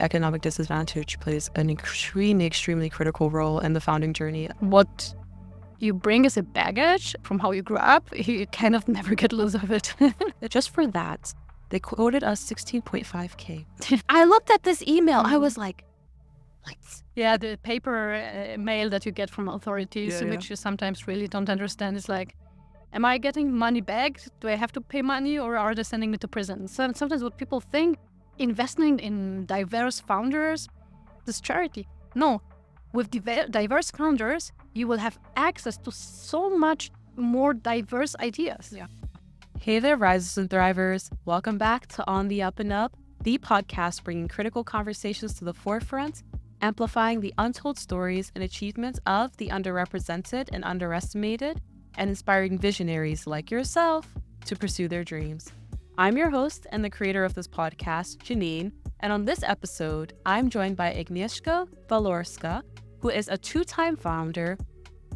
Economic disadvantage plays an extremely critical role in the founding journey. What you bring as a baggage from how you grew up, you kind of never get loose of it. Just for that, they quoted us 16.5K. I looked at this email. I was like, what? Yeah, the paper mail that you get from authorities, which you sometimes really don't understand, is like, am I getting money back? Do I have to pay money, or are they sending me to prison? So sometimes what people think, investing in diverse founders is charity. No, with diverse founders, you will have access to so much more diverse ideas. Yeah. Hey there, risers and thrivers. Welcome back to On the Up and Up, the podcast bringing critical conversations to the forefront, amplifying the untold stories and achievements of the underrepresented and underestimated, and inspiring visionaries like yourself to pursue their dreams. I'm your host and the creator of this podcast, Janine, and on this episode, I'm joined by Agnieszka Walorska, who is a two-time founder,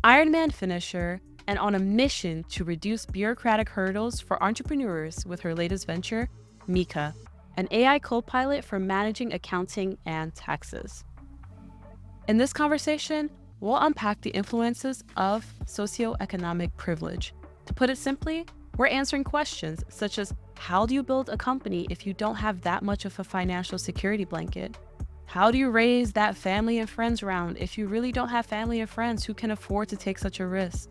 Ironman finisher, and on a mission to reduce bureaucratic hurdles for entrepreneurs with her latest venture, Mika, an AI co-pilot for managing accounting and taxes. In this conversation, we'll unpack the influences of socioeconomic privilege. To put it simply, we're answering questions such as, how do you build a company if you don't have that much of a financial security blanket? How do you raise that family and friends round if you really don't have family and friends who can afford to take such a risk?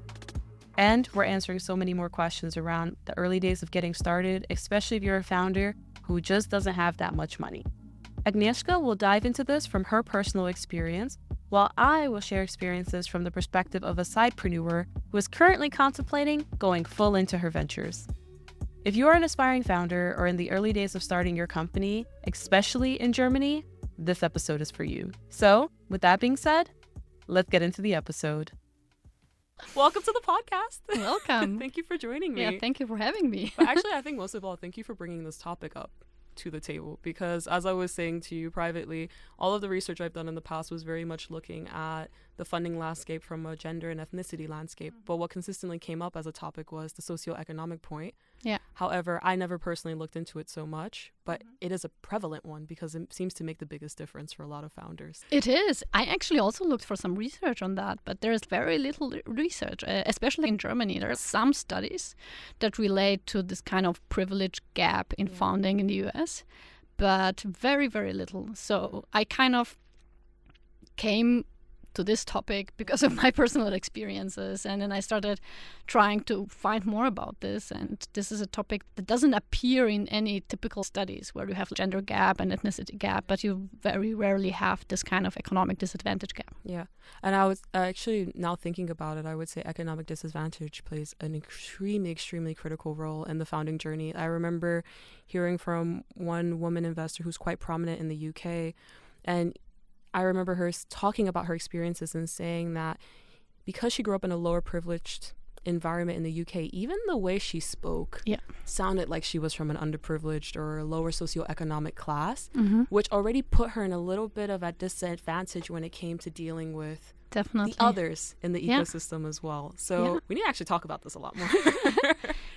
And we're answering so many more questions around the early days of getting started, especially if you're a founder who just doesn't have that much money. Agnieszka will dive into this from her personal experience, while I will share experiences from the perspective of a sidepreneur who is currently contemplating going full into her ventures. If you are an aspiring founder or in the early days of starting your company, especially in Germany, this episode is for you. So, with that being said, let's get into the episode. Welcome to the podcast. Welcome. Thank you for joining me. Yeah, thank you for having me. But actually, I think most of all, thank you for bringing this topic up to the table, because as I was saying to you privately, all of the research I've done in the past was very much looking at the funding landscape from a gender and ethnicity landscape. But what consistently came up as a topic was the socioeconomic point. Yeah. However, I never personally looked into it so much, but it is a prevalent one because it seems to make the biggest difference for a lot of founders. It is. I actually also looked for some research on that, but there's very little research, especially in Germany. There are some studies that relate to this kind of privilege gap in founding in the US, but very, very little. So I kind of came to this topic because of my personal experiences, and then I started trying to find more about this, and this is a topic that doesn't appear in any typical studies where you have gender gap and ethnicity gap, but you very rarely have this kind of economic disadvantage gap. Yeah, and I was actually, now thinking about it, I would say economic disadvantage plays an extremely critical role in the founding journey. I remember hearing from one woman investor who's quite prominent in the UK, and I remember her talking about her experiences and saying that because she grew up in a lower privileged environment in the UK, even the way she spoke sounded like she was from an underprivileged or a lower socioeconomic class, which already put her in a little bit of a disadvantage when it came to dealing with the others in the ecosystem as well. So we need to actually talk about this a lot more.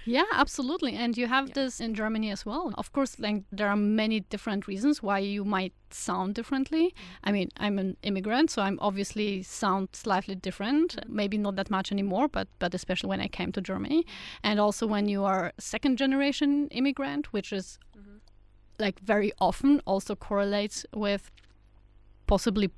Yeah, absolutely. And you have this in Germany as well. Of course, like, there are many different reasons why you might sound differently. I mean, I'm an immigrant, so I'm obviously sound slightly different. Maybe not that much anymore, but especially when I came to Germany. And also when you are second generation immigrant, which is like very often also correlates with possibly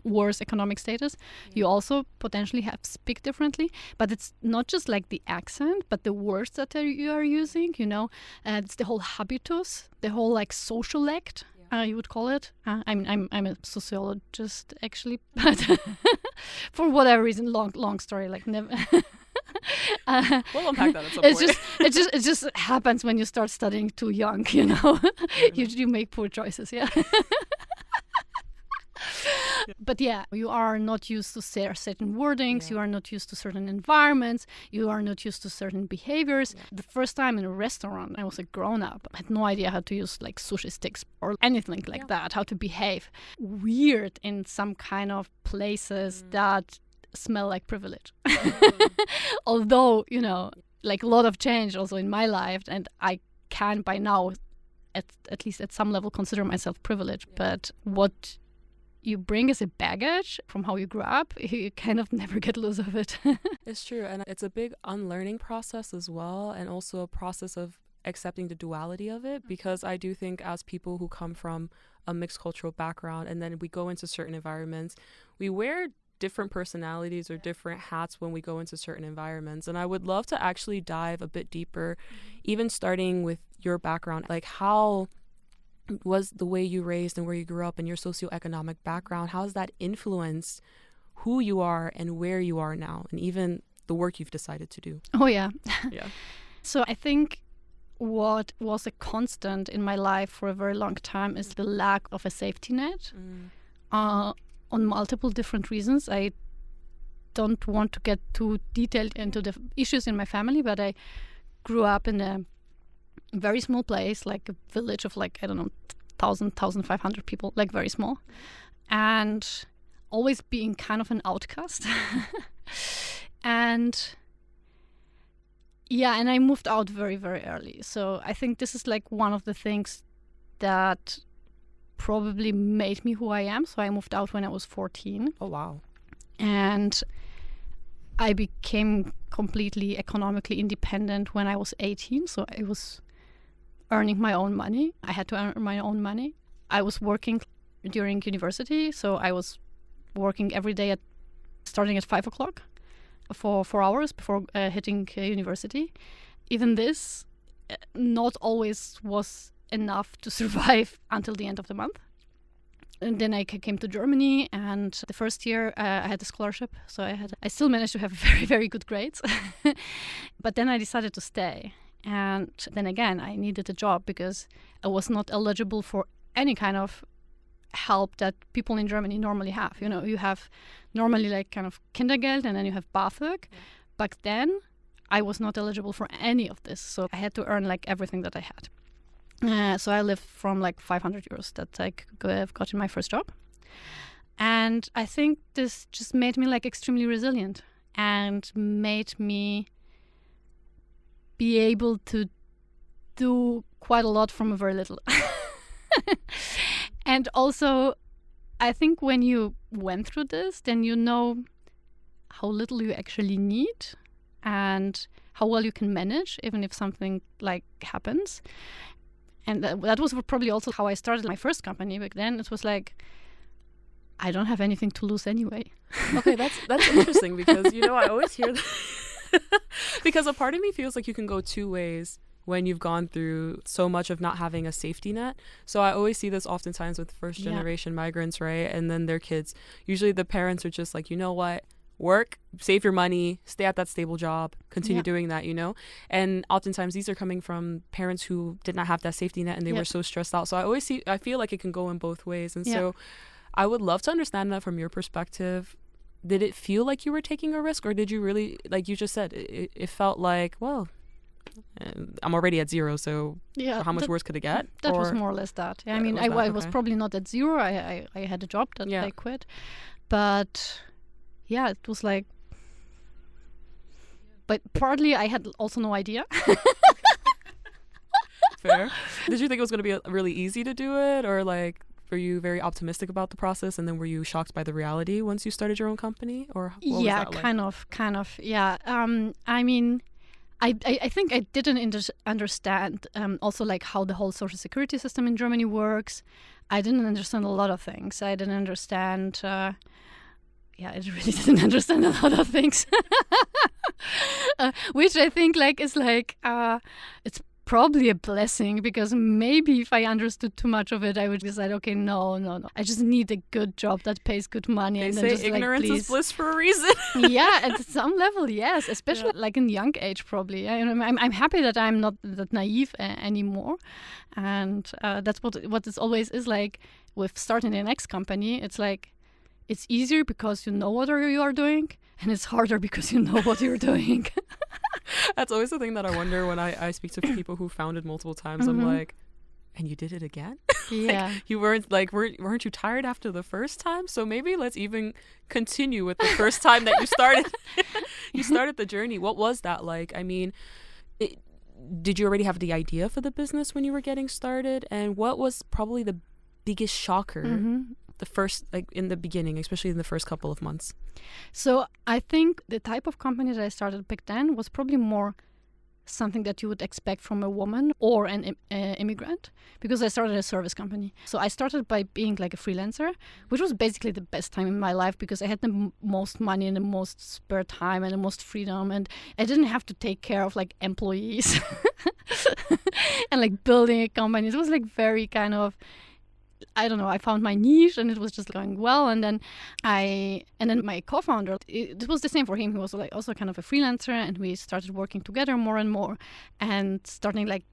worse economic status, you also potentially have speak differently. But it's not just like the accent, but the words that you are using, you know. It's the whole habitus, the whole like social act, you would call it. I'm a sociologist actually, but for whatever reason, long story, like never. We'll unpack that at some point. It just happens when you start studying too young, you know. You make poor choices, But you are not used to certain wordings, you are not used to certain environments, you are not used to certain behaviors. The first time in a restaurant, I was a grown-up. I had no idea how to use like sushi sticks or anything like that, how to behave. Weird in some kind of places that smell like privilege. Although, you know, like a lot of change also in my life, and I can by now at least at some level, consider myself privileged. But what you bring as a baggage from how you grew up, you kind of never get loose of it. It's true. And it's a big unlearning process as well. And also a process of accepting the duality of it. Because I do think as people who come from a mixed cultural background and then we go into certain environments, we wear different personalities or different hats when we go into certain environments. And I would love to actually dive a bit deeper, even starting with your background. Like, how was the way you raised and where you grew up and your socioeconomic background, how has that influenced who you are and where you are now, and even the work you've decided to do? Oh, yeah. Yeah. So I think what was a constant in my life for a very long time is the lack of a safety net. On multiple different reasons. I don't want to get too detailed into the issues in my family, but I grew up in a very small place, like a village of 1,500 people, like very small, and always being kind of an outcast. And I moved out very, very early. So I think this is like one of the things that probably made me who I am. So I moved out when I was 14. Oh, wow. And I became completely economically independent when I was 18. So I was earning my own money. I had to earn my own money. I was working during university. So I was working every day starting at 5 o'clock for 4 hours before hitting university. Even this not always was enough to survive until the end of the month. And then I came to Germany, and the first year I had a scholarship, so I still managed to have very, very good grades. But then I decided to stay, and then again I needed a job because I was not eligible for any kind of help that people in Germany normally have. You know, you have normally like kind of Kindergeld, and then you have BAföG. Yeah. Back then I was not eligible for any of this, so I had to earn like everything that I had. So I lived from like 500 euros that I got in my first job. And I think this just made me like extremely resilient and made me be able to do quite a lot from a very little. And also, I think when you went through this, then you know how little you actually need and how well you can manage, even if something like happens. And that was probably also how I started my first company. Back then, it was like, I don't have anything to lose anyway. Okay, that's interesting because, you know, I always hear that. Because a part of me feels like you can go two ways when you've gone through so much of not having a safety net. So I always see this oftentimes with first generation migrants, right? And then their kids. Usually the parents are just like, you know what? Work, save your money, stay at that stable job, continue doing that, you know? And oftentimes these are coming from parents who did not have that safety net and they were so stressed out. So I feel like it can go in both ways. And so I would love to understand that from your perspective. Did it feel like you were taking a risk, or did you really, like you just said, it felt like, well, I'm already at zero, so how much worse could it get? That was more or less that. I mean, I was probably not at zero. I had a job that I quit. But yeah, it was like, but partly I had also no idea. Fair. Did you think it was going to be really easy to do it, or like were you very optimistic about the process, and then were you shocked by the reality once you started your own company, or what was that like? kind of. Yeah. I mean, I think I didn't understand also like how the whole social security system in Germany works. I didn't understand a lot of things. I didn't understand. I really didn't understand a lot of things, which I think like is like it's probably a blessing, because maybe if I understood too much of it, I would decide, okay, no, I just need a good job that pays good money. They and say then just ignorance like, is bliss for a reason. Yeah, at some level, yes, especially like in young age, probably. I'm happy that I'm not that naive anymore, and that's what it always is like with starting the next company. It's like it's easier because you know what you are doing, and it's harder because you know what you're doing. That's always the thing that I wonder when I speak to people who founded multiple times. I'm like, and you did it again? Yeah. Like, you weren't you tired after the first time? So maybe let's even continue with the first time that you started. You started the journey. What was that like? I mean, did you already have the idea for the business when you were getting started? And what was probably the biggest shocker the first, like in the beginning, especially in the first couple of months? So I think the type of company that I started back then was probably more something that you would expect from a woman or an immigrant, because I started a service company. So I started by being like a freelancer, which was basically the best time in my life because I had the most money and the most spare time and the most freedom, and I didn't have to take care of like employees and like building a company. It was like very kind of, I don't know, I found my niche and it was just going well. And then my co-founder, it was the same for him. He was like also kind of a freelancer, and we started working together more and more and starting like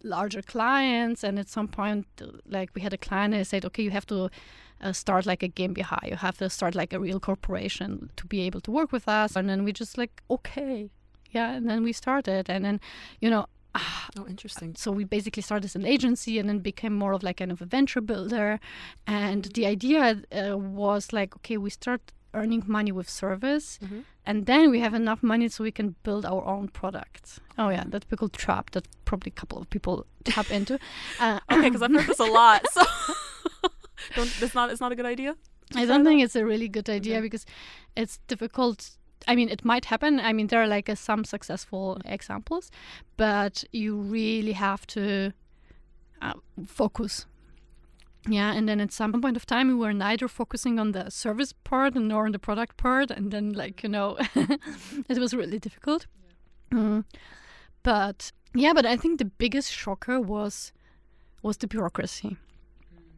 larger clients. And at some point, like we had a client and I said, okay, you have to start like a GmbH. You have to start like a real corporation to be able to work with us. And then we just like, okay. Yeah. And then we started. And then, you know, oh, interesting. So we basically started as an agency and then became more of like kind of a venture builder. And the idea was like, okay, we start earning money with service, and then we have enough money so we can build our own products. Oh yeah, that typical trap that probably a couple of people tap into. Okay, because I've heard this a lot. So it's not a good idea? I don't think it's a really good idea because it's difficult. I mean, it might happen. I mean, there are like some successful examples, but you really have to focus. Yeah, and then at some point of time, we were neither focusing on the service part nor on the product part, and then like, you know, it was really difficult. But I think the biggest shocker was the bureaucracy.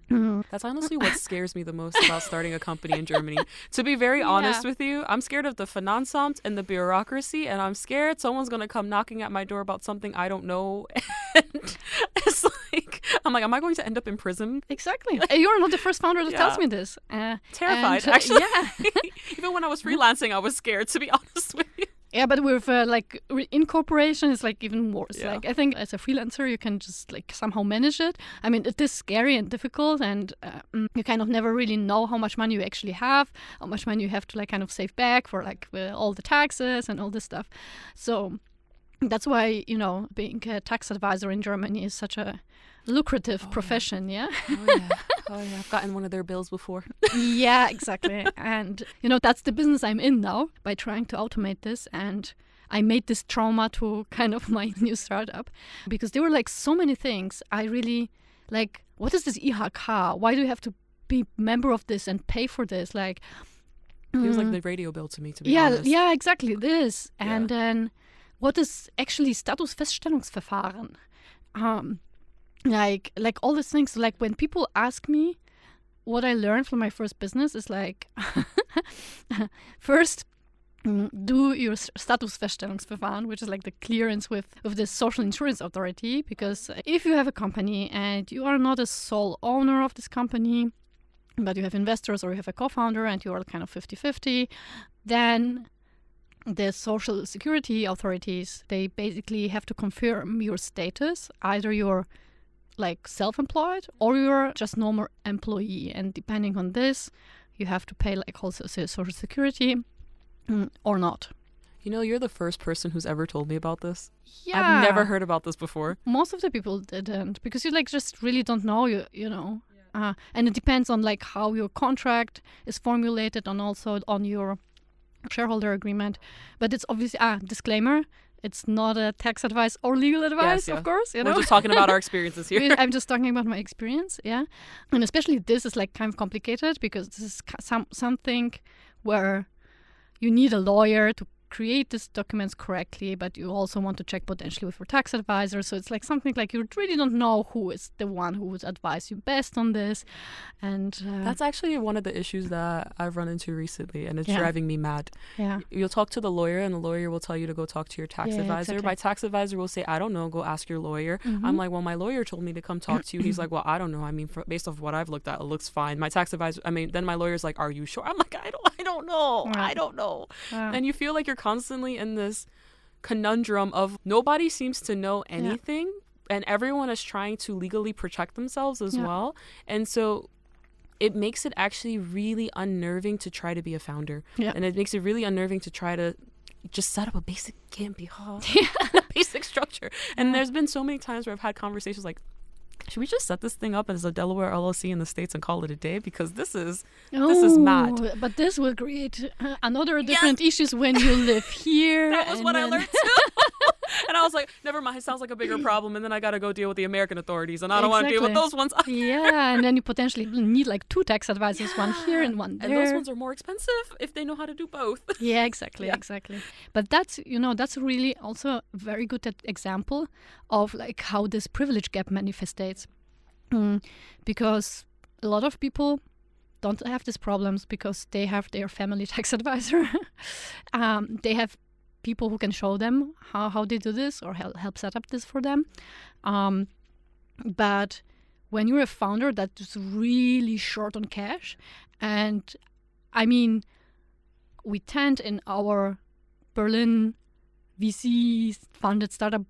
That's honestly what scares me the most about starting a company in Germany. To be very honest with you, I'm scared of the Finanzamt and the bureaucracy, and I'm scared someone's going to come knocking at my door about something I don't know. And it's like, I'm like, am I going to end up in prison? Exactly. You're not the first founder that tells me this. Terrified, actually. Yeah. Even when I was freelancing, I was scared, to be honest with you. Yeah, but with in corporation, it's like even worse. Yeah. Like I think as a freelancer, you can just like somehow manage it. I mean, it is scary and difficult, and you kind of never really know how much money you actually have, how much money you have to like kind of save back for like all the taxes and all this stuff. So that's why, you know, being a tax advisor in Germany is such a lucrative profession. Yeah. Oh yeah, I've gotten one of their bills before. Yeah, exactly. And, you know, that's the business I'm in now by trying to automate this. And I made this trauma to kind of my new startup because there were like so many things. I really like, what is this IHK? Why do you have to be member of this and pay for this? Like, it was like the radio bill to me, to be honest. Yeah, exactly. This. Yeah. And then what is actually Statusfeststellungsverfahren? Like all these things, like when people ask me what I learned from my first business is like, first, do your Statusfeststellungsverfahren, which is like the clearance with the social insurance authority, because if you have a company and you are not a sole owner of this company, but you have investors or you have a co-founder and you are kind of 50-50, then the social security authorities, they basically have to confirm your status, either you're like self-employed or you're just normal employee, and depending on this you have to pay like also social security or not. You know, you're the first person who's ever told me about this. Yeah, I've never heard about this before. Most of the people didn't, because you like just really don't know, you know. And it depends on like how your contract is formulated and also on your shareholder agreement. But it's obviously disclaimer, it's not a tax advice or legal advice. Yes, of course. You know? We're just talking about our experiences here. I'm just talking about my experience, yeah. And especially this is like kind of complicated because this is something where you need a lawyer to create these documents correctly, but you also want to check potentially with your tax advisor. So it's like something like you really don't know who is the one who would advise you best on this. And that's actually one of the issues that I've run into recently, and it's driving me mad. Yeah. You'll talk to the lawyer and the lawyer will tell you to go talk to your tax advisor. Exactly. My tax advisor will say, I don't know, go ask your lawyer. I'm like, well, my lawyer told me to come talk to you. He's like, well, I don't know. I mean, based off what I've looked at, it looks fine. My tax advisor, then my lawyer's like, are you sure? I'm like, I don't know. I don't know. And you feel like you're constantly in this conundrum of nobody seems to know anything, and everyone is trying to legally protect themselves as well. And so it makes it actually really unnerving to try to be a founder. And it makes it really unnerving to try to just set up a basic GmbH, a basic structure. And there's been so many times where I've had conversations like, should we just set this thing up as a Delaware LLC in the States and call it a day? Because this is mad. But this will create another different issues when you live here. That was what I learned too. And I was like, never mind, it sounds like a bigger problem. And then I got to go deal with the American authorities. And I don't want to deal with those ones. Yeah, and then you potentially need like 2 tax advisors, one here and one there. And those ones are more expensive if they know how to do both. Yeah, exactly. But that's really also a very good example of like how this privilege gap manifests. Because a lot of people don't have these problems because they have their family tax advisor. They have people who can show them how they do this or help set up this for them. But when you're a founder that's really short on cash, and I mean, we tend in our Berlin VC-funded startup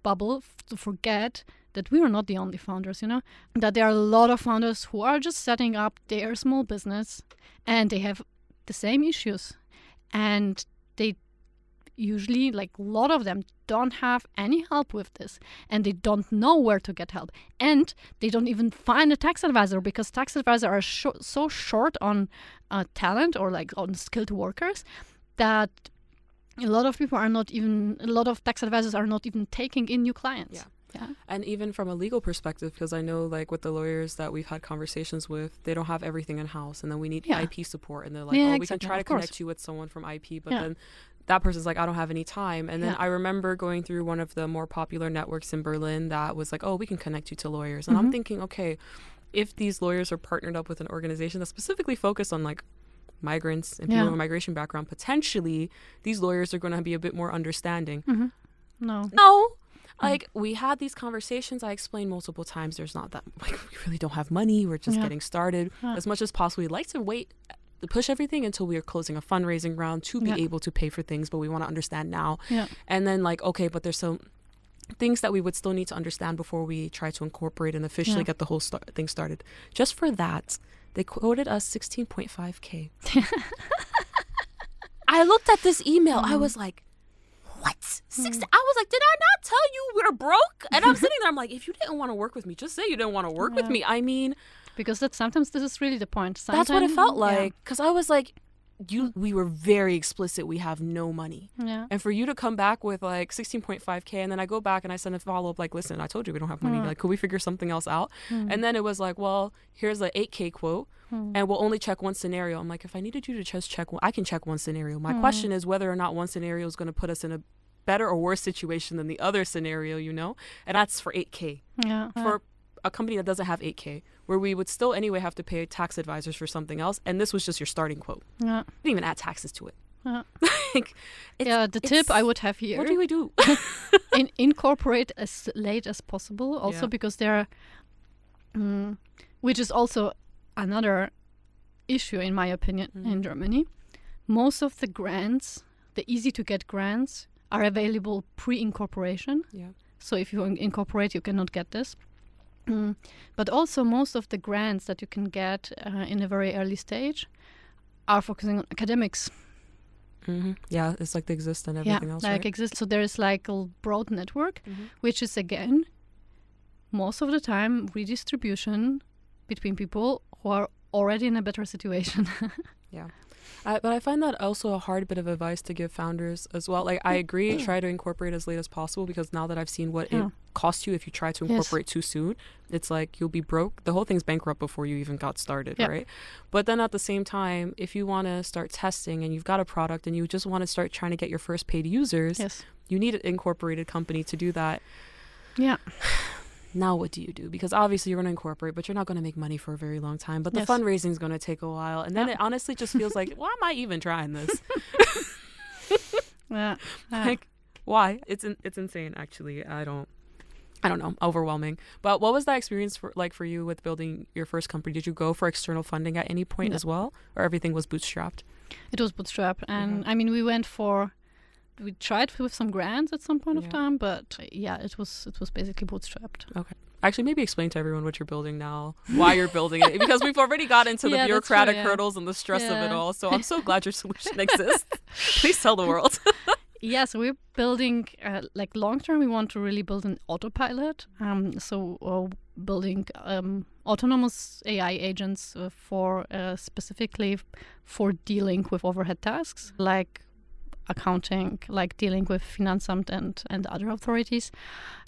bubble to forget that we are not the only founders, that there are a lot of founders who are just setting up their small business and they have the same issues. And they usually, like a lot of them, don't have any help with this, and they don't know where to get help, and they don't even find a tax advisor because tax advisors are so short on talent or like on skilled workers that a lot of tax advisors are not even taking in new clients. Yeah. And even from a legal perspective, because I know like with the lawyers that we've had conversations with, they don't have everything in house, and then we need IP support, and they're like, we can try to connect you with someone from IP, but then that person's like, I don't have any time. And then I remember going through one of the more popular networks in Berlin that was like, we can connect you to lawyers. And I'm thinking, okay, if these lawyers are partnered up with an organization that's specifically focused on like migrants and people with a migration background, potentially these lawyers are going to be a bit more understanding. No. Like, we had these conversations. I explained multiple times there's not that, like, we really don't have money. We're just getting started. As much as possible, we'd like to wait to push everything until we are closing a fundraising round to be able to pay for things, but we want to understand now. And then, like, okay, but there's some things that we would still need to understand before we try to incorporate and officially get the whole thing started. Just for that, they quoted us 16.5K. I looked at this email. I was like, what? I was like, did I not tell you we're broke? And I'm sitting there, I'm like, if you didn't want to work with me, just say you didn't want to work with me. I mean, because sometimes this is really the point. That's what it felt like. Because I was like, we were very explicit. We have no money. And for you to come back with like 16.5K, and then I go back and I send a follow up like, listen, I told you we don't have money. Like, could we figure something else out? And then it was like, well, here's a 8K quote. And we'll only check one scenario. I'm like, if I needed you to just check one, I can check one scenario. My question is whether or not one scenario is going to put us in a better or worse situation than the other scenario, And that's for 8K. For a company that doesn't have 8K, where we would still anyway have to pay tax advisors for something else. And this was just your starting quote. Didn't even add taxes to it. The tip I would have here. What do we do? Incorporate as late as possible. Also because there are, which is also another issue in my opinion in Germany. Most of the grants, the easy to get grants, are available pre-incorporation. So if you incorporate, you cannot get this. But also most of the grants that you can get in a very early stage are focusing on academics. Yeah, it's like they exist and everything else, right? Exist. So there is like a broad network, which is again, most of the time, redistribution between people who are already in a better situation. But I find that also a hard bit of advice to give founders as well. Like, I agree, try to incorporate as late as possible, because now that I've seen what it costs you if you try to incorporate too soon, it's like you'll be broke. The whole thing's bankrupt before you even got started, right? But then at the same time, if you want to start testing and you've got a product and you just want to start trying to get your first paid users, you need an incorporated company to do that. Now what do you do? Because obviously you're going to incorporate, but you're not going to make money for a very long time. But the fundraising is going to take a while. And then it honestly just feels like, why am I even trying this? Like, why? It's insane, actually. I don't know, overwhelming. But what was that experience like for you with building your first company? Did you go for external funding at any point as well? Or everything was bootstrapped? It was bootstrapped. And I mean, we tried with some grants at some point of time, but it was basically bootstrapped. Okay. Actually, maybe explain to everyone what you're building now, why you're building it, because we've already got into the bureaucratic hurdles and the stress of it all. So I'm so glad your solution exists. Please tell the world. Yes, we're building, like long term, we want to really build an autopilot. Building autonomous AI agents for specifically for dealing with overhead tasks like accounting, like dealing with Finanzamt and other authorities.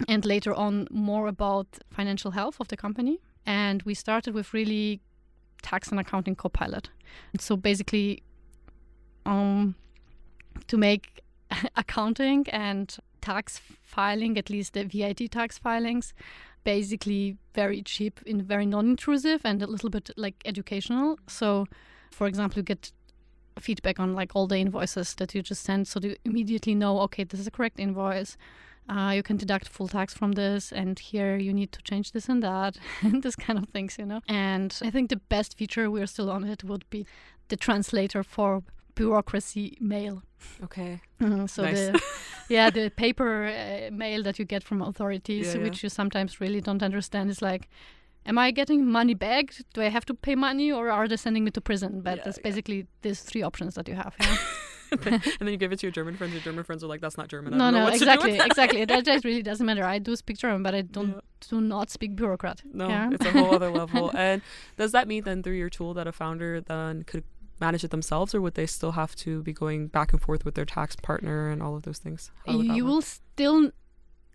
And later on, more about financial health of the company. And we started with really tax and accounting copilot. And so basically, to make accounting and tax filing, at least the VAT tax filings, basically very cheap and very non-intrusive and a little bit like educational. So, for example, you get feedback on like all the invoices that you just send, so you immediately know, okay, this is a correct invoice. You can deduct full tax from this, and here you need to change this and that, and this kind of things, you know. And I think the best feature, we're still on it, would be the translator for bureaucracy mail. Okay. So nice. the paper mail that you get from authorities, which you sometimes really don't understand, is like, am I getting money back? Do I have to pay money, or are they sending me to prison? But that's basically these three options that you have. Yeah? And then you give it to your German friends. Your German friends are like, "That's not German." Exactly. That just really doesn't matter. I do speak German, but I do not speak bureaucrat. No, it's a whole other level. And does that mean then through your tool that a founder then could manage it themselves, or would they still have to be going back and forth with their tax partner and all of those things? You will still,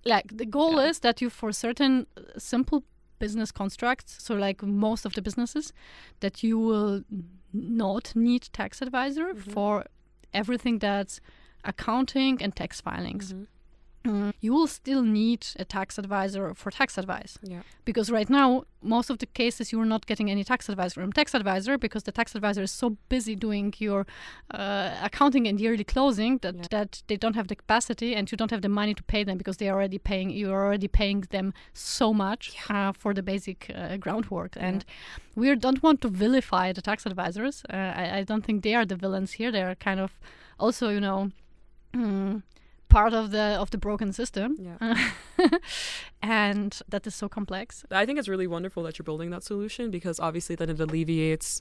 like, the goal is that you, for certain simple business constructs, so like most of the businesses, that you will not need tax advisor for everything that's accounting and tax filings. You will still need a tax advisor for tax advice. Yeah. Because right now, most of the cases, you are not getting any tax advice from tax advisor, because the tax advisor is so busy doing your accounting and yearly closing that they don't have the capacity, and you don't have the money to pay them, because you're already paying them so much for the basic groundwork. And we don't want to vilify the tax advisors. I don't think they are the villains here. They are kind of also, you know, part of the broken system. And that is so complex. I think it's really wonderful that you're building that solution, because obviously then it alleviates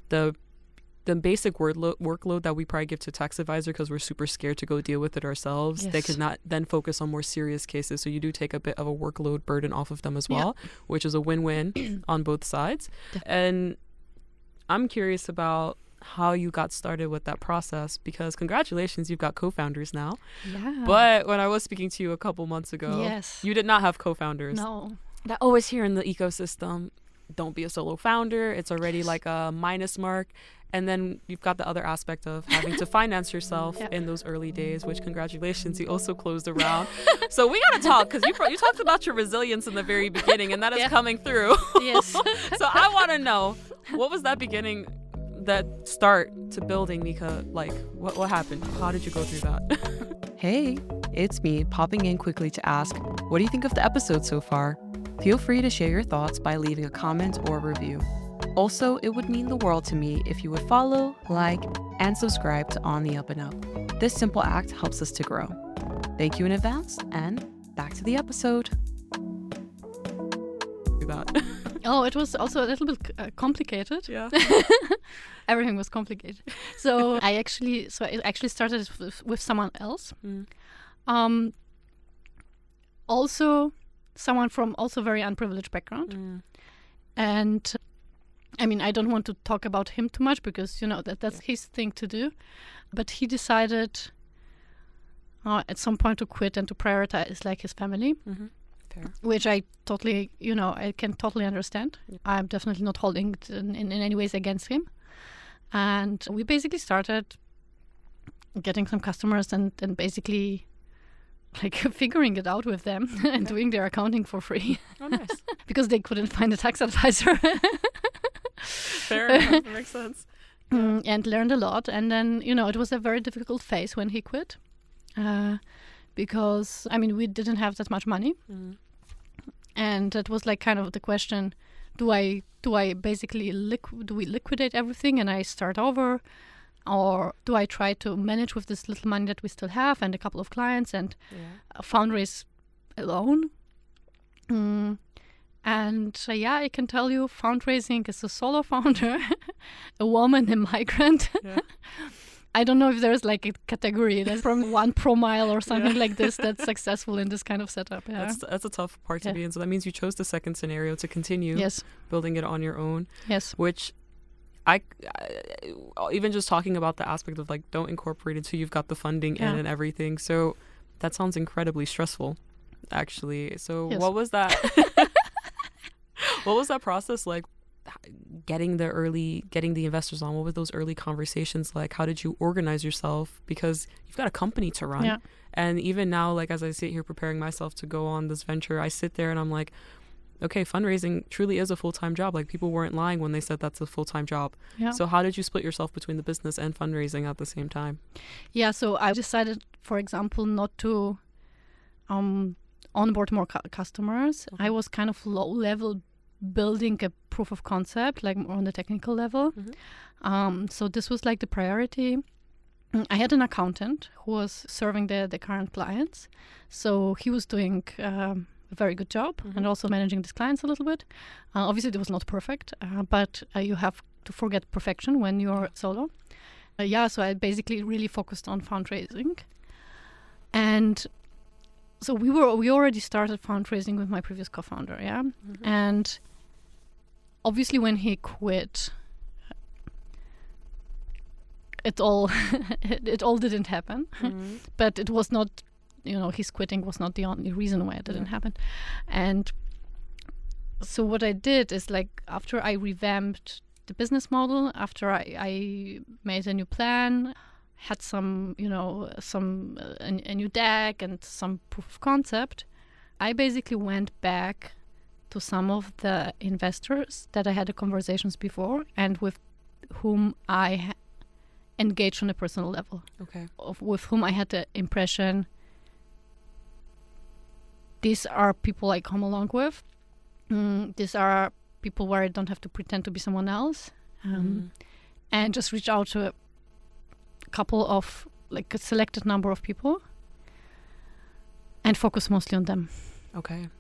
the basic workload that we probably give to tax advisor, because we're super scared to go deal with it ourselves. They could not then focus on more serious cases, so you do take a bit of a workload burden off of them as well, which is a win-win on both sides. And I'm curious about how you got started with that process, because congratulations, you've got co-founders now. But when I was speaking to you a couple months ago, you did not have co-founders. No. I always hear in the ecosystem, don't be a solo founder, it's already like a minus mark. And then you've got the other aspect of having to finance yourself in those early days, which, congratulations, you also closed a round. So we got to talk, because you talked about your resilience in the very beginning, and that is coming through. So I want to know, what was that beginning, that start to building Mika, like what happened? How did you go through that? Hey, it's me popping in quickly to ask, what do you think of the episode so far? Feel free to share your thoughts by leaving a comment or review. Also, it would mean the world to me if you would follow, like, and subscribe to On the Up and Up. This simple act helps us to grow. Thank you in advance, and back to the episode. That. Oh, it was also a little bit complicated. Yeah. Everything was complicated. So I actually started with someone else. Also someone from also very unprivileged background. And I mean, I don't want to talk about him too much, because, you know, that's his thing to do. But he decided at some point to quit and to prioritize like his family. Fair. Which I totally, you know, I can totally understand. I'm definitely not holding it in any ways against him. And we basically started getting some customers and basically like figuring it out with them and doing their accounting for free. Oh, nice. Because they couldn't find a tax advisor. Fair enough, that makes sense. And learned a lot. And then, you know, it was a very difficult phase when he quit. Because, I mean, we didn't have that much money. And it was like kind of the question, do I basically do we liquidate everything and I start over? Or do I try to manage with this little money that we still have and a couple of clients and fundraise alone? And I can tell you, fundraising as a solo founder, a woman, a migrant, I don't know if there's like a category that's from 1 pro mile or something like this that's successful in this kind of setup. Yeah. That's a tough part to be in. So that means you chose the second scenario to continue building it on your own. Yes. Which I even just talking about the aspect of like don't incorporate it till you've got the funding in and everything. So that sounds incredibly stressful, actually. So what was that? What was that process like? Getting the investors on, what were those early conversations like? How did you organize yourself? Because you've got a company to run. And even now, like as I sit here preparing myself to go on this venture, I sit there and I'm like, okay, fundraising truly is a full-time job. Like people weren't lying when they said that's a full-time job. So how did you split yourself between the business and fundraising at the same time? So I decided, for example, not to onboard more customers. I was kind of low level building a proof of concept, like more on the technical level. So this was like the priority. I had an accountant who was serving the current clients. So he was doing a very good job and also managing these clients a little bit. Obviously, it was not perfect, but you have to forget perfection when you're solo. So I basically really focused on fundraising. And so we already started fundraising with my previous co-founder, and obviously when he quit, it all didn't happen. But it was not, his quitting was not the only reason why it didn't happen. And so what I did is, like, after I revamped the business model, after I made a new plan, had some, a new deck and some proof of concept, I basically went back to some of the investors that I had the conversations before and with whom I engaged on a personal level. With whom I had the impression these are people I come along with. These are people where I don't have to pretend to be someone else. And just reach out to a couple of, like, a selected number of people and focus mostly on them. Okay,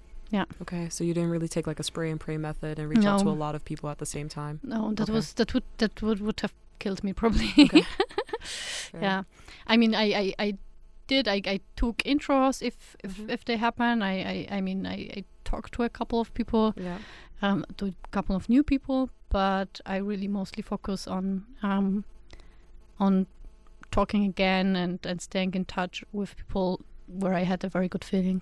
so you didn't really take like a spray and pray method and reach out to a lot of people at the same time. No, that would have killed me probably. I mean, I took intros if they happen. I talked to a couple of people, to a couple of new people, but I really mostly focus on talking again and staying in touch with people where I had a very good feeling.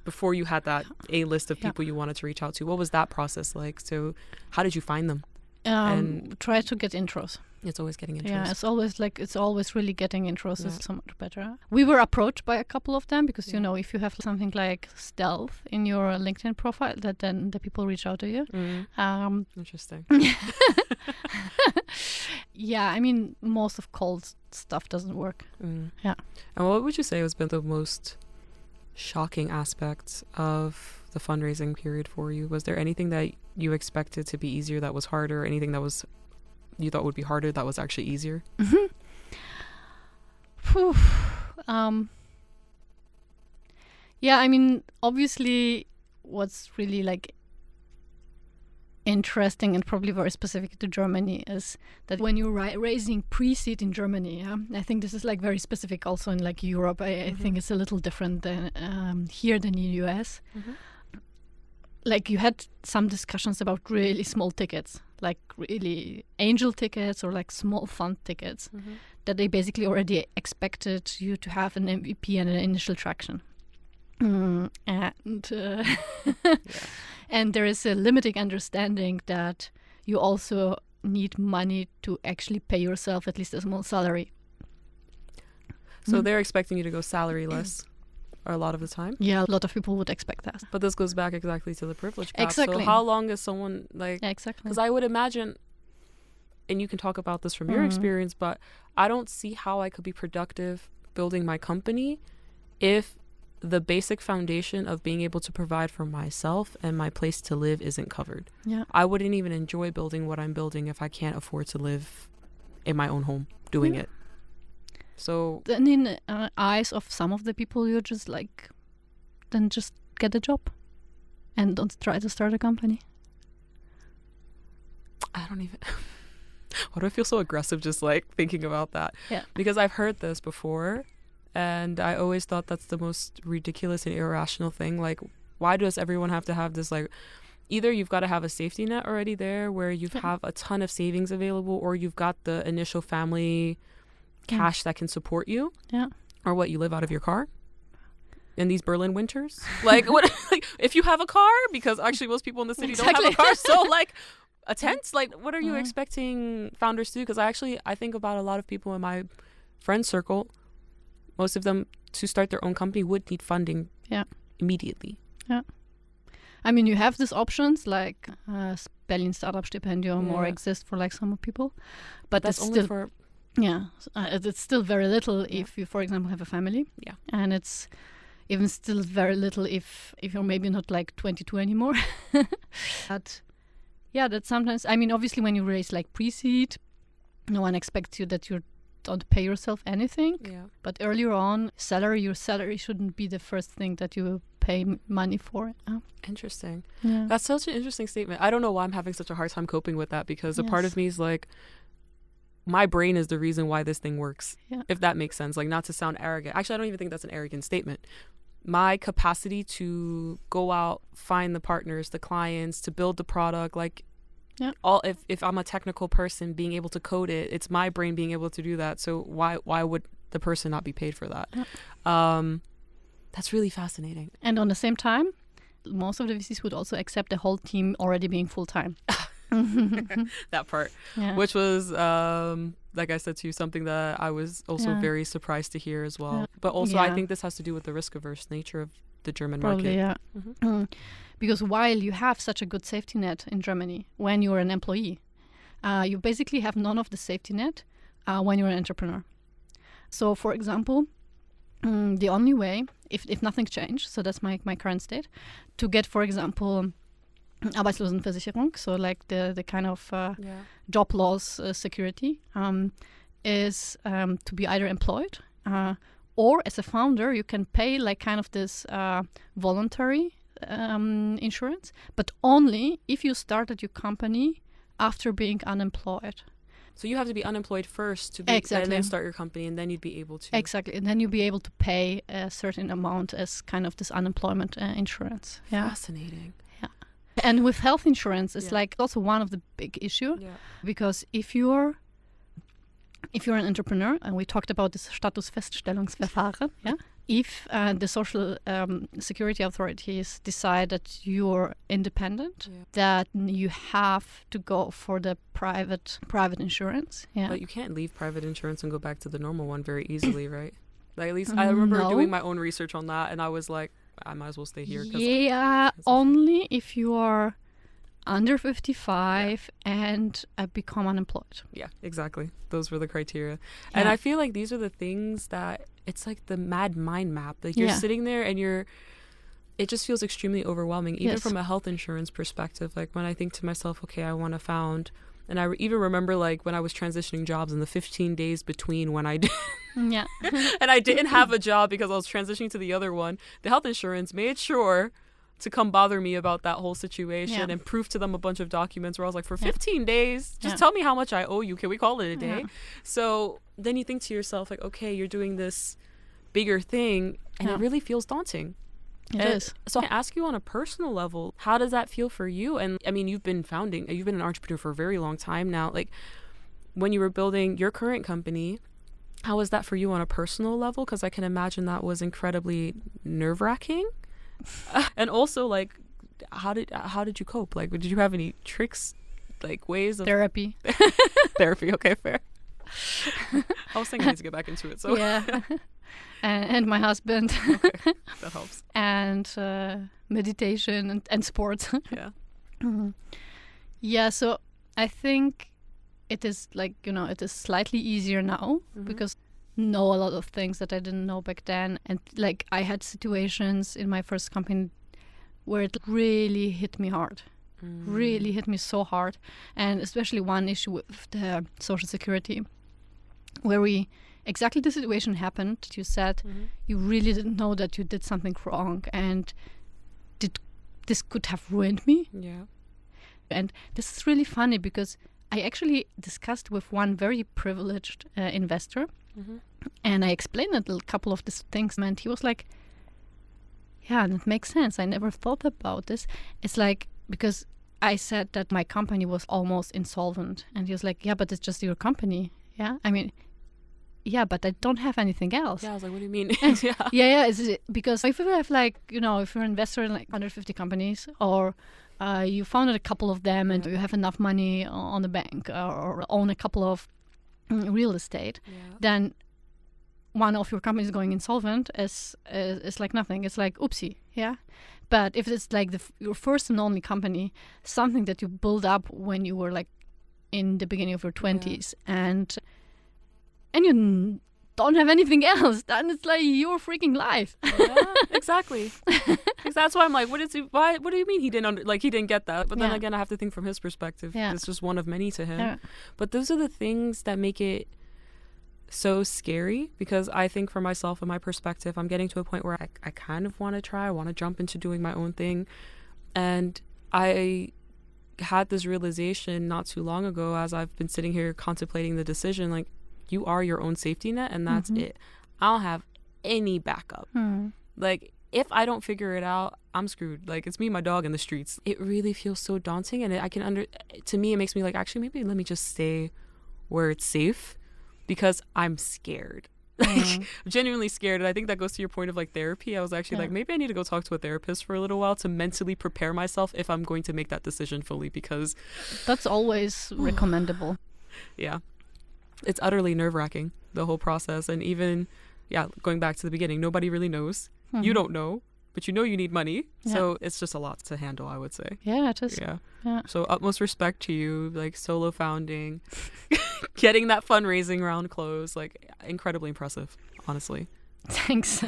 Before you had that A list of people you wanted to reach out to, what was that process like? So how did you find them? And try to get intros. It's always getting intros. Yeah, it's always really getting intros is so much better. We were approached by a couple of them because, if you have something like stealth in your LinkedIn profile, that then the people reach out to you. Interesting. I mean, most of cold stuff doesn't work. And what would you say has been the most shocking aspect of the fundraising period for you? Was there anything that you expected to be easier that was harder? Anything that was you thought would be harder that was actually easier? I mean, obviously what's really like interesting and probably very specific to Germany is that when you're raising pre-seed in Germany, I think this is like very specific also in like Europe. I think it's a little different than here than in the US. Like you had some discussions about really small tickets, like really angel tickets or like small fund tickets that they basically already expected you to have an MVP and an initial traction. And there is a limiting understanding that you also need money to actually pay yourself at least a small salary. So they're expecting you to go salary-less a lot of the time? Yeah, a lot of people would expect that. But this goes back exactly to the privilege gap. Exactly. So how long is someone like... Yeah, exactly. Because I would imagine, and you can talk about this from your experience, but I don't see how I could be productive building my company if the basic foundation of being able to provide for myself and my place to live isn't covered. Yeah. I wouldn't even enjoy building what I'm building if I can't afford to live in my own home doing it. So then in the eyes of some of the people, you're just like, then just get a job and don't try to start a company. I don't even... Why do I feel so aggressive just like thinking about that? Yeah. Because I've heard this before, and I always thought that's the most ridiculous and irrational thing. Like, why does everyone have to have this, like, either you've got to have a safety net already there where you have a ton of savings available, or you've got the initial family cash that can support you. Yeah. Or what, you live out of your car in these Berlin winters? Like, what? Like, if you have a car, because actually most people in the city don't have a car, so like a tent, like what are you expecting founders to do? Because I think about a lot of people in my friend circle, most of them to start their own company would need funding immediately. Yeah. I mean, you have these options like Berlin Startup Stipendium or exist for like some people, but that's it's only still for it's still very little if you, for example, have a family. Yeah. And it's even still very little if you're maybe not like 22 anymore. But yeah, that sometimes, I mean, obviously when you raise like pre-seed, no one expects you that you don't pay yourself anything. Yeah. But earlier on, your salary shouldn't be the first thing that you pay money for. Interesting. Yeah. That's such an interesting statement. I don't know why I'm having such a hard time coping with that, because a part of me is like, my brain is the reason why this thing works, if that makes sense. Like, not to sound arrogant. Actually, I don't even think that's an arrogant statement. My capacity to go out, find the partners, the clients, to build the product, like, all if I'm a technical person, being able to code it, it's my brain being able to do that. So why would the person not be paid for that? That's really fascinating. And on the same time, most of the VCs would also accept the whole team already being full-time. That part, which was, like I said to you, something that I was also very surprised to hear as well. But also, I think this has to do with the risk-averse nature of the German market. Yeah. Because while you have such a good safety net in Germany when you're an employee, you basically have none of the safety net when you're an entrepreneur. So, for example, the only way, if nothing changed, so that's my current state, to get, for example, Arbeitslosenversicherung, so like the kind of job loss security, is to be either employed or as a founder you can pay like kind of this voluntary insurance, but only if you started your company after being unemployed. So you have to be unemployed first to be, and then start your company, and then you'd be able to. Exactly, and then you'd be able to pay a certain amount as kind of this unemployment insurance. Yeah. Fascinating. Yeah. And with health insurance, it's like also one of the big issue, because if you're an entrepreneur, and we talked about this Statusfeststellungsverfahren, if the social security authorities decide that you're independent, that you have to go for the private insurance. Yeah. But you can't leave private insurance and go back to the normal one very easily, right? Like, at least I remember doing my own research on that, and I was like, I might as well stay here. Yeah, only if you are under 55 and become unemployed. Yeah, exactly. Those were the criteria. Yeah. And I feel like these are the things that, it's like the mad mind map. Like, you're sitting there and it just feels extremely overwhelming, even from a health insurance perspective. Like, when I think to myself, okay, I want to found, and I even remember like when I was transitioning jobs in the 15 days between when I did and I didn't have a job because I was transitioning to the other one, the health insurance made sure to come bother me about that whole situation and prove to them a bunch of documents where I was like, for 15 days, just tell me how much I owe you. Can we call it a day? Yeah. So then you think to yourself, like, okay, you're doing this bigger thing, and it really feels daunting. It is. So I ask you on a personal level, how does that feel for you? And I mean, you've been an entrepreneur for a very long time now. Like, when you were building your current company, how was that for you on a personal level? Because I can imagine that was incredibly nerve-wracking. And also, like, how did you cope? Like, did you have any tricks, like ways of therapy? Therapy, okay, fair. I was thinking I need to get back into it. So and my husband. Okay, that helps. And meditation and sports. Yeah. So I think it is like, it is slightly easier now because know a lot of things that I didn't know back then. And like, I had situations in my first company where it really hit me hard. Really hit me so hard. And especially one issue with the social security, where exactly the situation happened. You said you really didn't know that you did something wrong, and this could have ruined me. Yeah. And this is really funny because I actually discussed with one very privileged investor, and I explained a couple of these things, and he was like, yeah, that makes sense. I never thought about this. It's like, because I said that my company was almost insolvent, and he was like, yeah, but it's just your company. Yeah, I mean, yeah, but I don't have anything else. Yeah, I was like, what do you mean? yeah. Because if you have like, if you're an investor in like 150 companies, or you founded a couple of them and you have enough money on the bank, or own a couple of real estate, then one of your companies going insolvent is like nothing. It's like, oopsie, yeah. But if it's like your first and only company, something that you build up when you were like in the beginning of your 20s, and you don't have anything else, then it's like your freaking life. Yeah, exactly. That's why I'm like, what do you mean he didn't get that? But then again, I have to think from his perspective. It's just one of many to him. But those are the things that make it so scary, because I think for myself and my perspective, I'm getting to a point where I kind of want to try. I want to jump into doing my own thing. And I had this realization not too long ago, as I've been sitting here contemplating the decision, like, you are your own safety net, and that's it. I don't have any backup. Like, if I don't figure it out, I'm screwed. Like, it's me and my dog in the streets. It really feels so daunting, and to me, it makes me like, actually, maybe let me just stay where it's safe, because I'm scared. Like, genuinely scared. And I think that goes to your point of like therapy. I was actually like, maybe I need to go talk to a therapist for a little while to mentally prepare myself if I'm going to make that decision fully, because that's always recommendable. Yeah. It's utterly nerve-wracking, the whole process. And even, going back to the beginning, nobody really knows. You don't know, but you know you need money. So it's just a lot to handle, I would say. Yeah, it is. Yeah. So utmost respect to you, like solo founding, getting that fundraising round closed, like incredibly impressive, honestly. Thanks.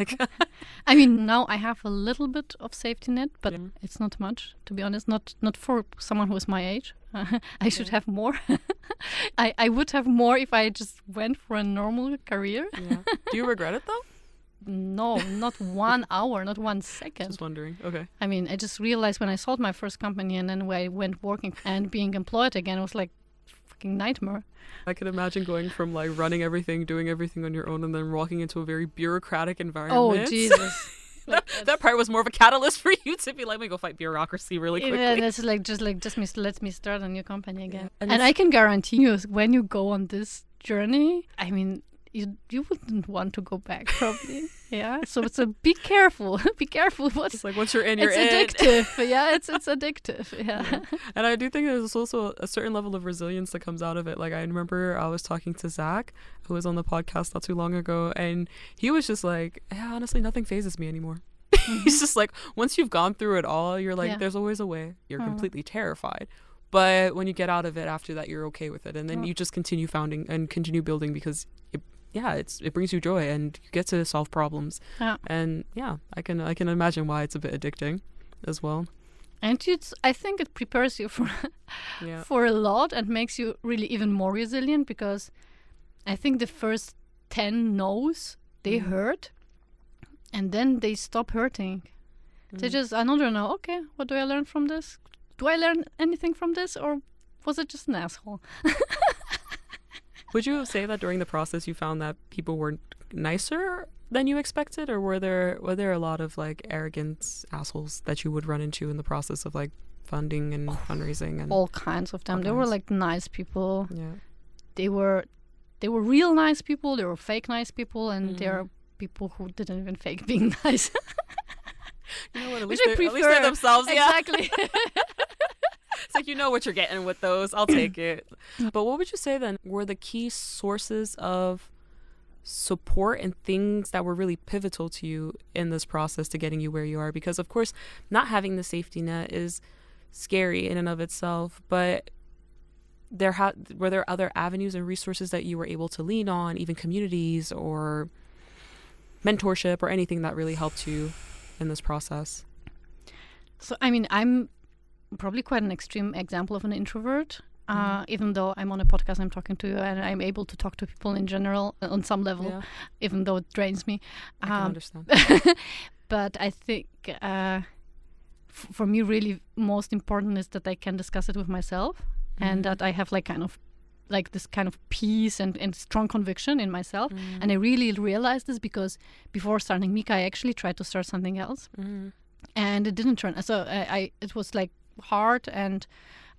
I mean, now I have a little bit of safety net, but it's not much, to be honest. Not for someone who is my age. I should have more. I would have more if I just went for a normal career. Do you regret it though? No, not 1 hour, not 1 second. Just wondering. Okay. I mean, I just realized when I sold my first company and then when I went working and being employed again, it was like fucking nightmare. I can imagine going from like running everything, doing everything on your own, and then walking into a very bureaucratic environment. Oh, Jesus. that part was more of a catalyst for you to be like, let me go fight bureaucrary really quickly. Yeah, that's let me start a new company again. Yeah. And I can guarantee you, when you go on this journey, I mean, you wouldn't want to go back, probably. Yeah. So be careful. Be careful. It's like once you're in, you're in. It's addictive. Yeah, it's addictive. Yeah. And I do think there's also a certain level of resilience that comes out of it. Like, I remember I was talking to Zach, who was on the podcast not too long ago, and he was just like, yeah, honestly, nothing phases me anymore. He's just like, once you've gone through it all, you're like, there's always a way. You're completely terrified. But when you get out of it after that, you're okay with it. And then you just continue founding and continue building, because it brings you joy and you get to solve problems. And I can imagine why it's a bit addicting as well. And I think it prepares you for for a lot and makes you really even more resilient, because I think the first 10 no's, they hurt, and then they stop hurting. They just another no. Okay, what do I learn from this? Do I learn anything from this, or was it just an asshole? Would you say that during the process you found that people were nicer than you expected, or were there a lot of like arrogant assholes that you would run into in the process of like funding and fundraising? And all kinds of them. There were like nice people. Yeah. They were real nice people. There were fake nice people, and there are people who didn't even fake being nice. You know what? At least they're themselves. Exactly. It's like, you know what you're getting with those. I'll take it. But what would you say then were the key sources of support and things that were really pivotal to you in this process to getting you where you are? Because, of course, not having the safety net is scary in and of itself. But were there other avenues and resources that you were able to lean on, even communities or mentorship or anything that really helped you in this process? So, I mean, I'm probably quite an extreme example of an introvert, even though I'm on a podcast, I'm talking to you, and I'm able to talk to people in general on some level, even though it drains me. I can understand. But I think for me, really most important is that I can discuss it with myself and that I have this kind of peace and strong conviction in myself. And I really realized this because before starting Mika, I actually tried to start something else, and it didn't turn. So it was like hard, and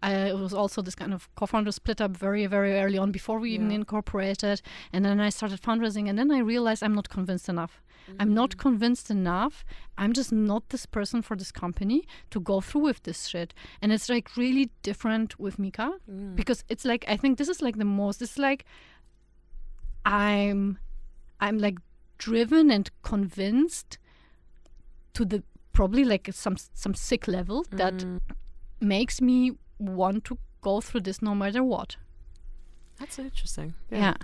it was also this kind of co-founder split up very, very early on before we even incorporated. And then I started fundraising, and then I realized I'm not convinced enough. I'm not convinced enough. I'm just not this person for this company to go through with this shit. And it's like really different with Mika because it's like, I think this is like the most, it's like I'm like driven and convinced to the probably like some sick level that makes me want to go through this no matter what. That's interesting. Yeah.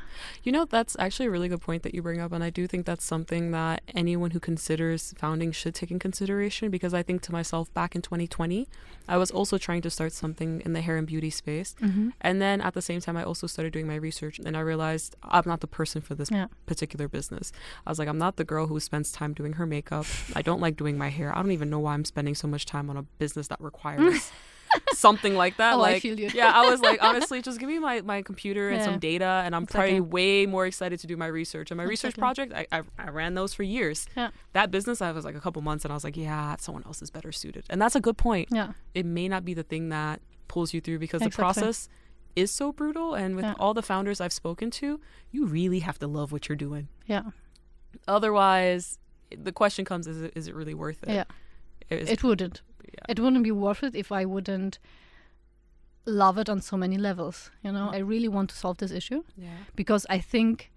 You know, that's actually a really good point that you bring up. And I do think that's something that anyone who considers founding should take in consideration, because I think to myself back in 2020, I was also trying to start something in the hair and beauty space. And then at the same time, I also started doing my research, and I realized I'm not the person for this particular business. I was like, I'm not the girl who spends time doing her makeup. I don't like doing my hair. I don't even know why I'm spending so much time on a business that requires something like that. I feel you. Yeah, I was like, honestly, just give me my computer and some data, and I'm probably way more excited to do my research. And my research project, I ran those for years. That business, I was like a couple months, and I was like, yeah, someone else is better suited. And that's a good point. It may not be the thing that pulls you through, because the process is so brutal. And with all the founders I've spoken to, you really have to love what you're doing. Otherwise, the question comes, is it really worth it? It wouldn't. It wouldn't be worth it if I wouldn't love it on so many levels. You know, I really want to solve this issue because I think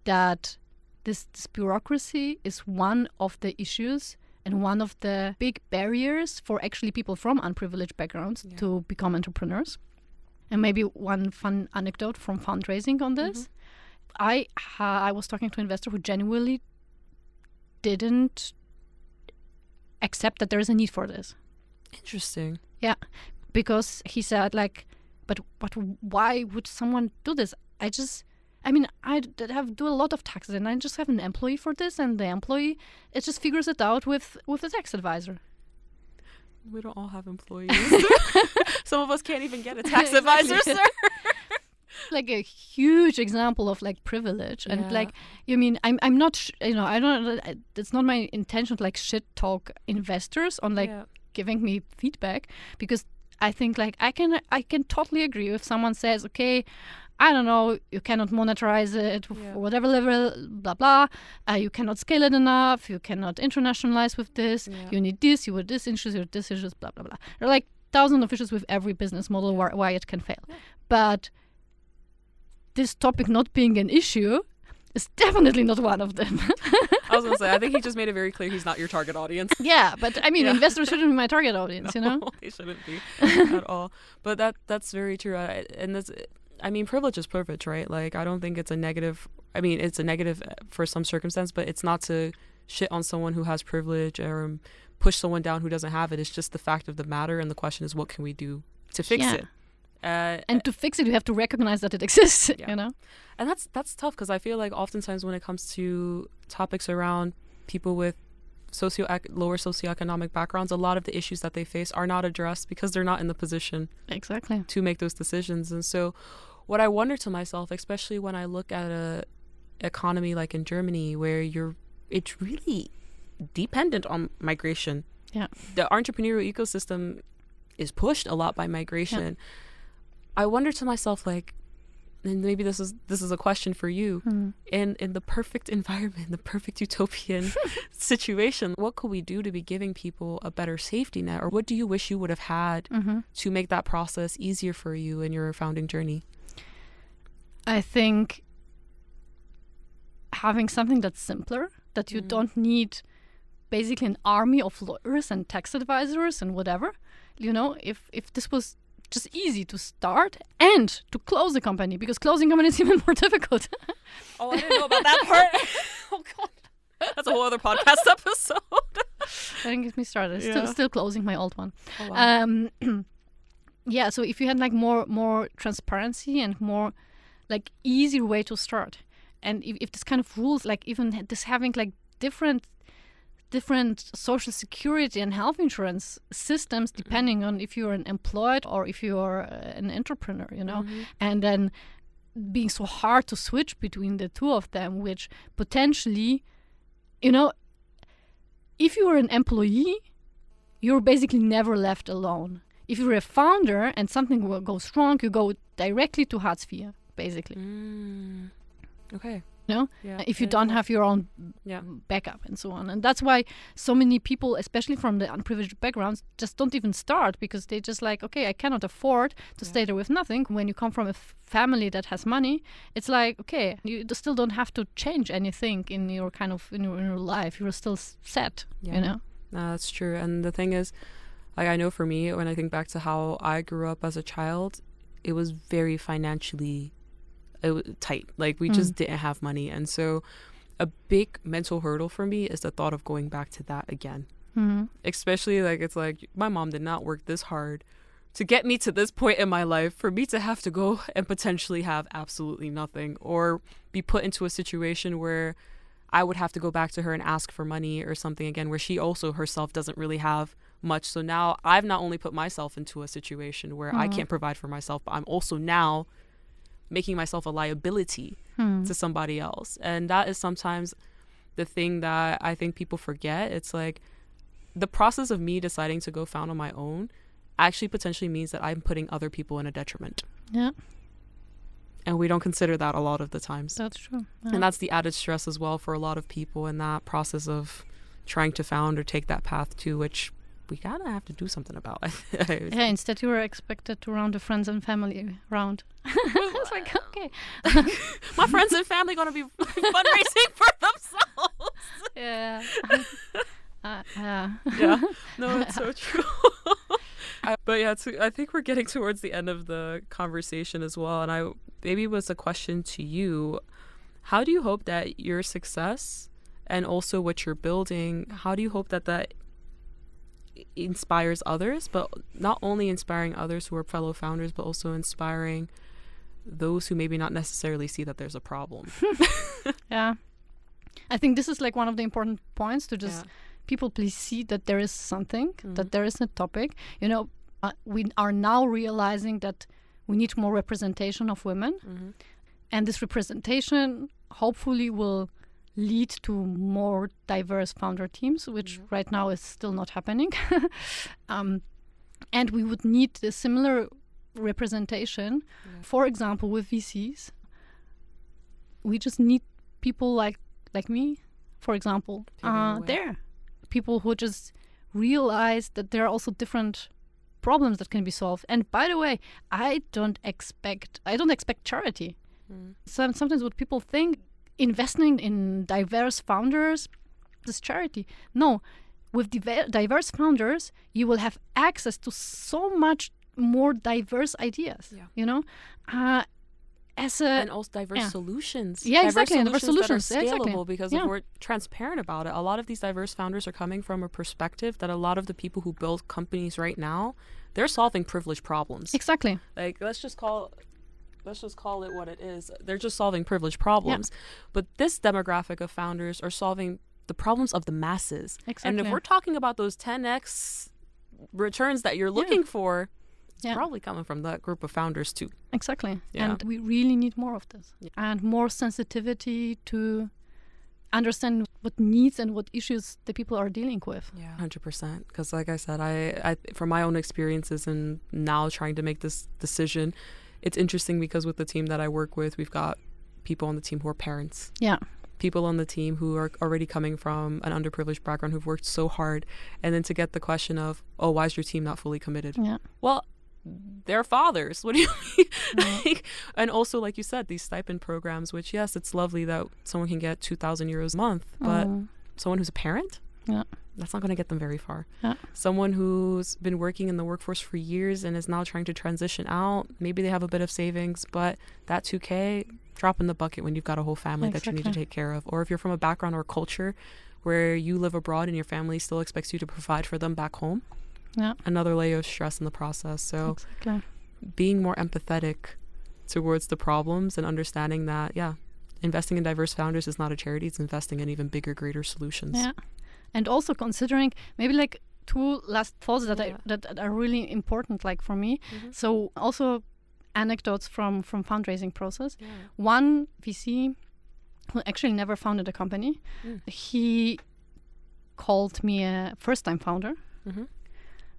that this bureaucracy is one of the issues and one of the big barriers for actually people from unprivileged backgrounds to become entrepreneurs. And maybe one fun anecdote from fundraising on this. I was talking to an investor who genuinely didn't accept that there is a need for this. Interesting. Yeah, because he said like, but why would someone do this? I do a lot of taxes, and I just have an employee for this, and the employee, it just figures it out with a tax advisor. We don't all have employees. Some of us can't even get a tax advisor, sir. Like a huge example of like privilege, and like, you mean, I'm not, I don't, it's not my intention to like shit talk investors on like giving me feedback, because I think like I can totally agree if someone says, okay, I don't know, you cannot monetize it for whatever level, blah blah, you cannot scale it enough, you cannot internationalize with this, you need this, you need this issues, you need this issues, blah blah blah. There are like thousands of issues with every business model why it can fail, but this topic not being an issue is definitely not one of them. I was going to say, I think he just made it very clear he's not your target audience. Yeah, but I mean, investors shouldn't be my target audience, you know? They shouldn't be at all. But that's very true. And that's, I mean, privilege is privilege, right? Like, I don't think it's a negative. I mean, it's a negative for some circumstance, but it's not to shit on someone who has privilege or push someone down who doesn't have it. It's just the fact of the matter. And the question is, what can we do to fix it? And to fix it, you have to recognize that it exists, you know? And that's tough, because I feel like oftentimes when it comes to topics around people with lower socioeconomic backgrounds, a lot of the issues that they face are not addressed because they're not in the position to make those decisions. And so what I wonder to myself, especially when I look at a economy like in Germany, where it's really dependent on migration. The entrepreneurial ecosystem is pushed a lot by migration. I wonder to myself, like, and maybe this is a question for you, in the perfect environment, the perfect utopian situation, what could we do to be giving people a better safety net? Or what do you wish you would have had to make that process easier for you in your founding journey? I think having something that's simpler, that you don't need basically an army of lawyers and tax advisors and whatever. You know, if this was just easy to start and to close a company, because closing a company is even more difficult. Oh, I didn't know about that part. Oh God, that's a whole other podcast episode. Don't get me started. Still closing my old one. Oh, wow. Yeah. So if you had like more transparency and more like easier way to start, and if this kind of rules, like even this having like different different social security and health insurance systems depending on if you're an employed or if you're an entrepreneur, you know, and then being so hard to switch between the two of them, which potentially, you know, if you're an employee, you're basically never left alone. If you're a founder and something goes wrong, you go directly to Hartz IV, basically. Okay. You know? If you don't have your own backup and so on. And that's why so many people, especially from the unprivileged backgrounds, just don't even start, because they just like, okay, I cannot afford to stay there with nothing. When you come from a family that has money, it's like, okay, you still don't have to change anything in your kind of in your life. You're still set, you know? No, that's true. And the thing is, like, I know for me, when I think back to how I grew up as a child, it was very financially tight. Like, we just didn't have money. And so a big mental hurdle for me is the thought of going back to that again. Especially, like, it's like, my mom did not work this hard to get me to this point in my life for me to have to go and potentially have absolutely nothing, or be put into a situation where I would have to go back to her and ask for money or something again, where she also herself doesn't really have much. So now I've not only put myself into a situation where I can't provide for myself, but I'm also now making myself a liability to somebody else. And that is sometimes the thing that I think people forget. It's like, the process of me deciding to go found on my own actually potentially means that I'm putting other people in a detriment. Yeah. And we don't consider that a lot of the times. That's true. Yeah. And that's the added stress as well for a lot of people in that process of trying to found or take that path too, which we kind of have to do something about. Yeah, instead you were expected to round the friends and family round. It's like, okay. My friends and family going to be fundraising for themselves. Yeah. Yeah. No, it's so true. But yeah, I think we're getting towards the end of the conversation as well. And maybe it was a question to you. How do you hope that your success and also what you're building, how do you hope that inspires others, but not only inspiring others who are fellow founders, but also inspiring those who maybe not necessarily see that there's a problem? Yeah. I think this is like one of the important points to just people please see that there is something, that there is a topic. You know, we are now realizing that we need more representation of women. And this representation hopefully will lead to more diverse founder teams, which right now is still not happening. And we would need a similar representation. For example, with VCs, we just need people like me, for example, there. People who just realize that there are also different problems that can be solved. And by the way, I don't expect charity. So sometimes what people think, investing in diverse founders is charity. No, with diverse founders, you will have access to so much more diverse ideas. You know, and also diverse solutions. Yeah, exactly. Diverse solutions that are scalable, because if we're transparent about it, a lot of these diverse founders are coming from a perspective that a lot of the people who build companies right now, they're solving privileged problems. Exactly. Like, let's just call it what it is. They're just solving privileged problems. But this demographic of founders are solving the problems of the masses. Exactly. And if we're talking about those 10x returns that you're looking for, it's probably coming from that group of founders too. Exactly. And we really need more of this. And more sensitivity to understand what needs and what issues the people are dealing with. 100%. Because like I said, I from my own experiences and now trying to make this decision, it's interesting because with the team that I work with, we've got people on the team who are parents. People on the team who are already coming from an underprivileged background, who've worked so hard. And then to get the question of, oh, why is your team not fully committed? Well, they're fathers. What do you mean? And also, like you said, these stipend programs, which, yes, it's lovely that someone can get 2,000 euros a month, but someone who's a parent, that's not going to get them very far. Someone who's been working in the workforce for years and is now trying to transition out, maybe they have a bit of savings, but that 2K, drop in the bucket when you've got a whole family that you need to take care of. Or if you're from a background or a culture where you live abroad and your family still expects you to provide for them back home, another layer of stress in the process. So being more empathetic towards the problems and understanding that, investing in diverse founders is not a charity, it's investing in even bigger, greater solutions. And also considering maybe like 2 last thoughts that are really important, like for me. So also anecdotes from fundraising process. One VC who actually never founded a company, he called me a first-time founder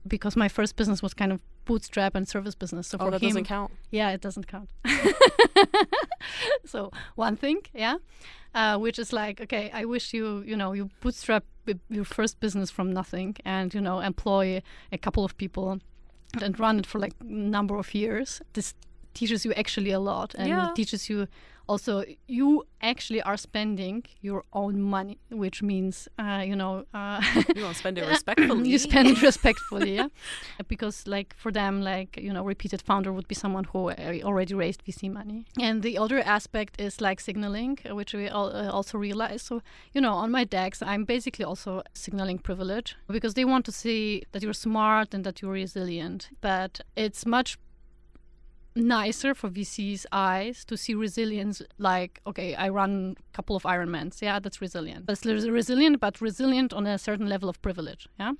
because my first business was kind of bootstrap and service business. So for that him, doesn't count. Yeah, it doesn't count. So one thing, which is like, okay, I wish you bootstrap your first business from nothing and, employ a couple of people and run it for like a number of years. This teaches you actually a lot, and it teaches you also you actually are spending your own money, which means you don't spend it respectfully. You spend it respectfully, because like for them, like repeated founder would be someone who already raised VC money. And the other aspect is like signaling, which we also realize. So on my decks, I'm basically also signaling privilege because they want to see that you're smart and that you're resilient. But it's much nicer for VC's eyes to see resilience like, okay, I run a couple of Ironmans. Yeah, that's resilient. But it's resilient, but resilient on a certain level of privilege. Yeah.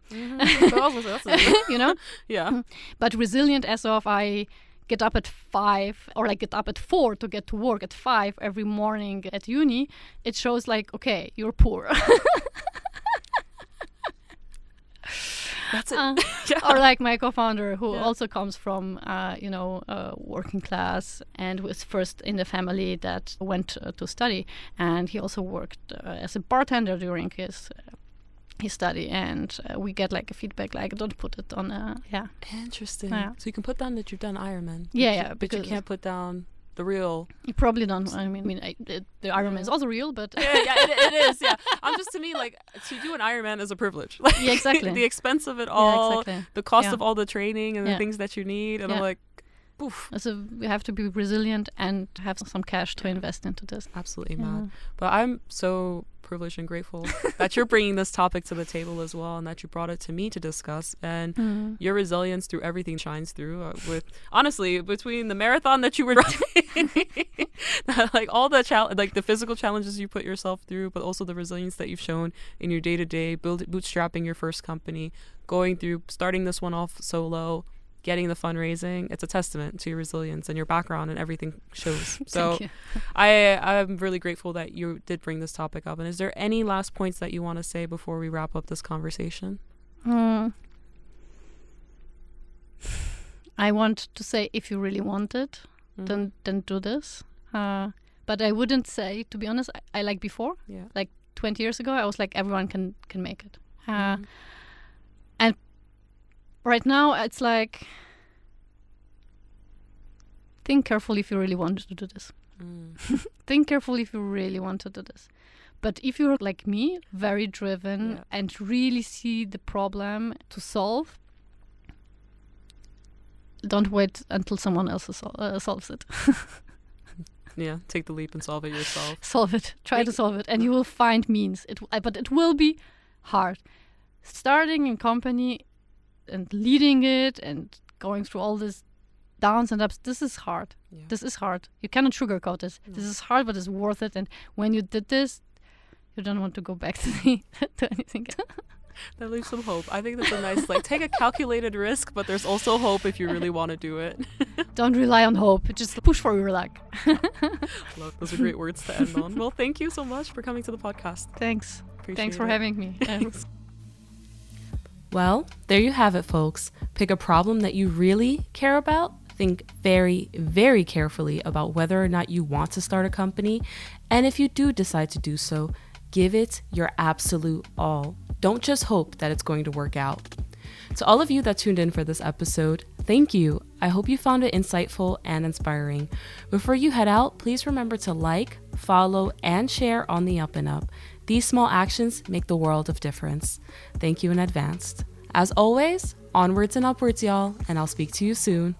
Yeah. But resilient as of I get up at 5 or I get up at 4 to get to work at 5 every morning at uni, it shows like, okay, you're poor. That's it. Or like my co-founder who also comes from working class and was first in the family that went to study, and he also worked as a bartender during his study, and we get like a feedback like, don't put it on Interesting. So you can put down that you've done Ironman. But you can't put down the real. You probably don't. I mean, the Ironman is also real, but it is. Yeah, I'm just, to me, like, to do an Ironman is a privilege. Like, exactly. The expense of it all, the cost of all the training and the things that you need, and I'm like, poof. So we have to be resilient and have some cash to invest into this. Absolutely mad. But I'm so privileged and grateful that you're bringing this topic to the table as well, and that you brought it to me to discuss, and your resilience through everything shines through with, honestly, between the marathon that you were running, like all the like the physical challenges you put yourself through, but also the resilience that you've shown in your day-to-day, bootstrapping your first company, going through starting this one off solo, getting the fundraising. It's a testament to your resilience, and your background and everything shows. So I'm really grateful that you did bring this topic up. And is there any last points that you want to say before we wrap up this conversation? I want to say, if you really want it, then do this. But I wouldn't say, to be honest, I like before, like 20 years ago, I was like, everyone can make it. And right now, it's like, think carefully if you really want to do this. Think carefully if you really want to do this. But if you're like me, very driven and really see the problem to solve, don't wait until someone else solves it. Take the leap and solve it yourself. Solve it. Try to solve it. And you will find means. But it will be hard. Starting a company and leading it and going through all this downs and ups, this is hard. This is hard. You cannot sugarcoat this. This is hard, but it's worth it. And when you did this, you don't want to go back to anything. That leaves some hope. I think that's a nice, like, take a calculated risk, but there's also hope if you really want to do it. Don't rely on hope. Just push for your luck. Love, those are great words to end on. Well, thank you so much for coming to the podcast. Thanks. Thanks for having me. Well, there you have it, folks. Pick a problem that you really care about. Think very, very carefully about whether or not you want to start a company. And if you do decide to do so, give it your absolute all. Don't just hope that it's going to work out. To all of you that tuned in for this episode, thank you. I hope you found it insightful and inspiring. Before you head out, please remember to like, follow, and share on the Up and Up. These small actions make the world of difference. Thank you in advance. As always, onwards and upwards, y'all, and I'll speak to you soon.